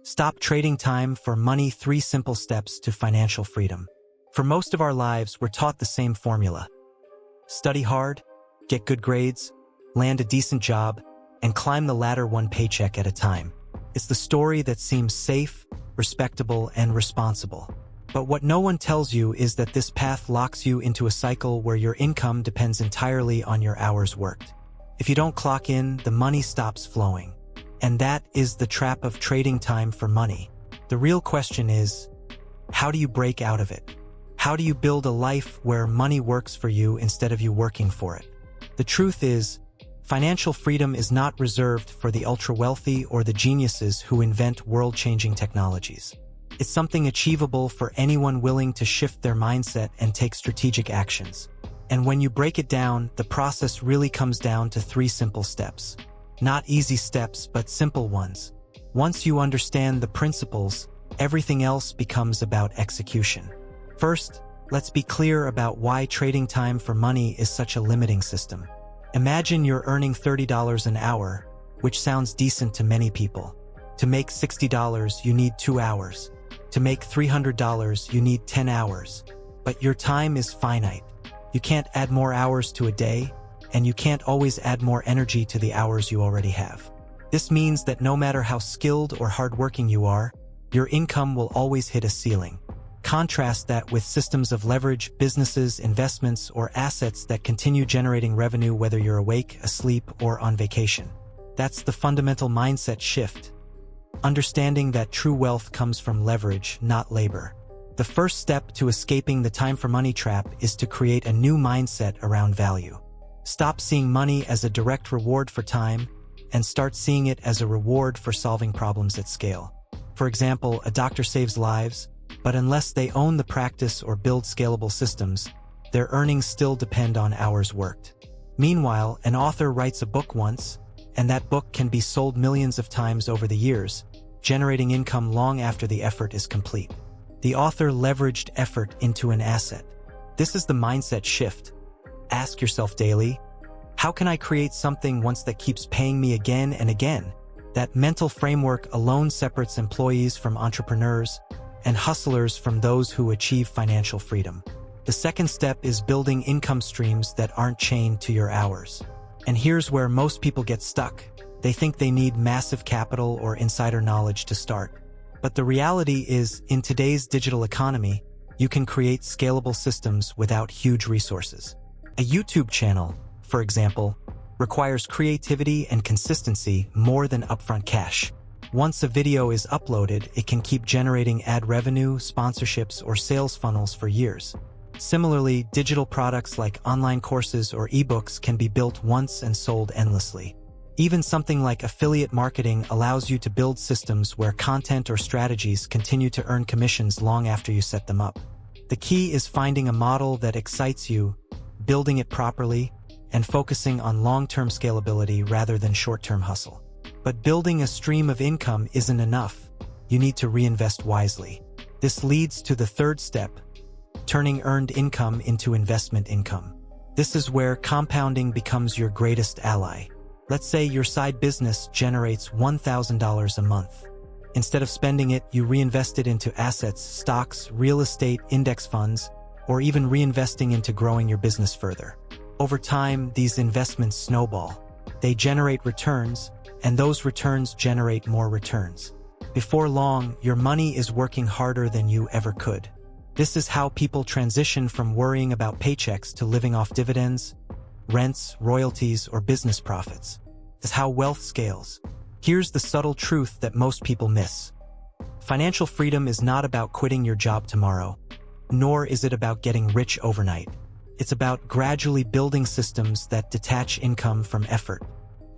Stop trading time for money. 3 simple steps to financial freedom. For most of our lives, we're taught the same formula. Study hard, get good grades, land a decent job, and climb the ladder one paycheck at a time. It's the story that seems safe, respectable, and responsible. But what no one tells you is that this path locks you into a cycle where your income depends entirely on your hours worked. If you don't clock in, the money stops flowing. And that is the trap of trading time for money. The real question is, how do you break out of it? How do you build a life where money works for you instead of you working for it? The truth is, financial freedom is not reserved for the ultra-wealthy or the geniuses who invent world-changing technologies. It's something achievable for anyone willing to shift their mindset and take strategic actions. And when you break it down, the process really comes down to 3 simple steps. Not easy steps, but simple ones. Once you understand the principles, everything else becomes about execution. First, let's be clear about why trading time for money is such a limiting system. Imagine you're earning $30 an hour, which sounds decent to many people. To make $60, you need 2 hours. To make $300, you need 10 hours. But your time is finite. You can't add more hours to a day, and you can't always add more energy to the hours you already have. This means that no matter how skilled or hardworking you are, your income will always hit a ceiling. Contrast that with systems of leverage, businesses, investments, or assets that continue generating revenue whether you're awake, asleep, or on vacation. That's the fundamental mindset shift. Understanding that true wealth comes from leverage, not labor. The first step to escaping the time for money trap is to create a new mindset around value. Stop seeing money as a direct reward for time and start seeing it as a reward for solving problems at scale. For example, a doctor saves lives, but unless they own the practice or build scalable systems, their earnings still depend on hours worked. Meanwhile, an author writes a book once, and that book can be sold millions of times over the years, generating income long after the effort is complete. The author leveraged effort into an asset. This is the mindset shift. Ask yourself daily, how can I create something once that keeps paying me again and again? That mental framework alone separates employees from entrepreneurs and hustlers from those who achieve financial freedom. The second step is building income streams that aren't chained to your hours. And here's where most people get stuck. They think they need massive capital or insider knowledge to start. But the reality is, in today's digital economy, you can create scalable systems without huge resources. A YouTube channel, for example, requires creativity and consistency more than upfront cash. Once a video is uploaded, it can keep generating ad revenue, sponsorships, or sales funnels for years. Similarly, digital products like online courses or ebooks can be built once and sold endlessly. Even something like affiliate marketing allows you to build systems where content or strategies continue to earn commissions long after you set them up. The key is finding a model that excites you, building it properly, and focusing on long-term scalability rather than short-term hustle. But building a stream of income isn't enough. You need to reinvest wisely. This leads to the third step, turning earned income into investment income. This is where compounding becomes your greatest ally. Let's say your side business generates $1,000 a month. Instead of spending it, you reinvest it into assets, stocks, real estate, index funds, or even reinvesting into growing your business further. Over time, these investments snowball. They generate returns, and those returns generate more returns. Before long, your money is working harder than you ever could. This is how people transition from worrying about paychecks to living off dividends, rents, royalties, or business profits. It's how wealth scales. Here's the subtle truth that most people miss. Financial freedom is not about quitting your job tomorrow, nor is it about getting rich overnight. It's about gradually building systems that detach income from effort.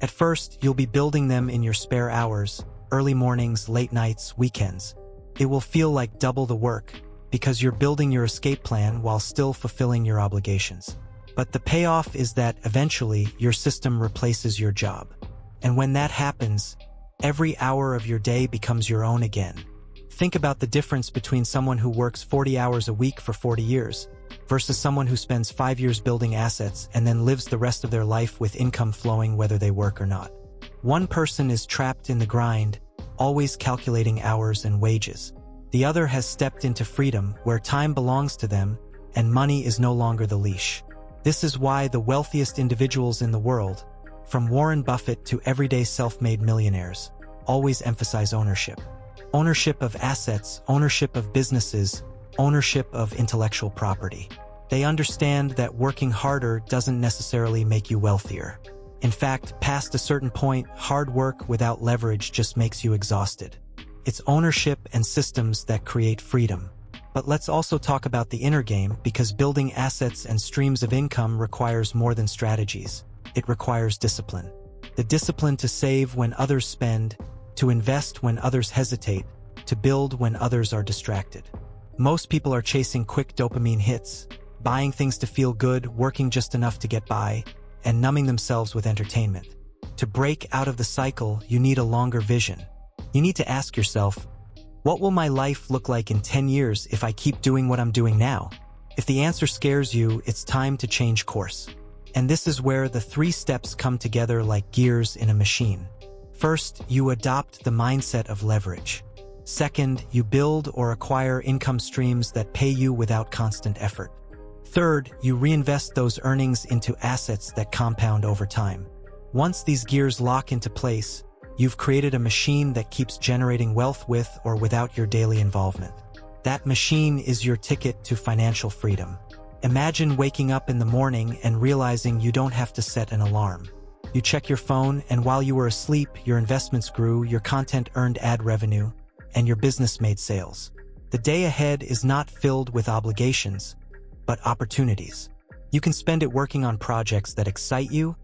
At first, you'll be building them in your spare hours, early mornings, late nights, weekends. It will feel like double the work because you're building your escape plan while still fulfilling your obligations. But the payoff is that eventually your system replaces your job. And when that happens, every hour of your day becomes your own again. Think about the difference between someone who works 40 hours a week for 40 years versus someone who spends 5 years building assets and then lives the rest of their life with income flowing whether they work or not. One person is trapped in the grind, always calculating hours and wages. The other has stepped into freedom, where time belongs to them and money is no longer the leash. This is why the wealthiest individuals in the world, from Warren Buffett to everyday self-made millionaires, always emphasize ownership. Ownership of assets, ownership of businesses, ownership of intellectual property. They understand that working harder doesn't necessarily make you wealthier. In fact, past a certain point, hard work without leverage just makes you exhausted. It's ownership and systems that create freedom. But let's also talk about the inner game, because building assets and streams of income requires more than strategies. It requires discipline. The discipline to save when others spend, to invest when others hesitate, to build when others are distracted. Most people are chasing quick dopamine hits, buying things to feel good, working just enough to get by, and numbing themselves with entertainment. To break out of the cycle, you need a longer vision. You need to ask yourself, what will my life look like in 10 years if I keep doing what I'm doing now? If the answer scares you, it's time to change course. And this is where the 3 steps come together like gears in a machine. First, you adopt the mindset of leverage. Second, you build or acquire income streams that pay you without constant effort. Third, you reinvest those earnings into assets that compound over time. Once these gears lock into place, you've created a machine that keeps generating wealth with or without your daily involvement. That machine is your ticket to financial freedom. Imagine waking up in the morning and realizing you don't have to set an alarm. You check your phone, and while you were asleep, your investments grew, your content earned ad revenue, and your business made sales. The day ahead is not filled with obligations, but opportunities. You can spend it working on projects that excite you,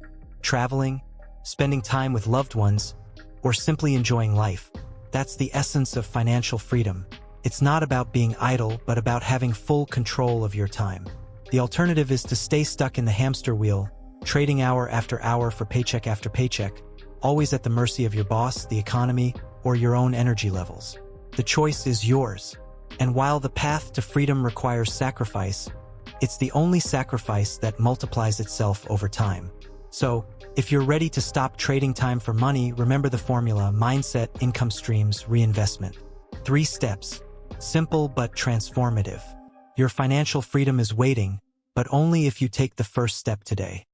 traveling, spending time with loved ones, or simply enjoying life. That's the essence of financial freedom. It's not about being idle, but about having full control of your time. The alternative is to stay stuck in the hamster wheel, trading hour after hour for paycheck after paycheck, always at the mercy of your boss, the economy, or your own energy levels. The choice is yours. And while the path to freedom requires sacrifice, it's the only sacrifice that multiplies itself over time. So, if you're ready to stop trading time for money, remember the formula: mindset, income streams, reinvestment. 3 steps. Simple but transformative. Your financial freedom is waiting, but only if you take the first step today.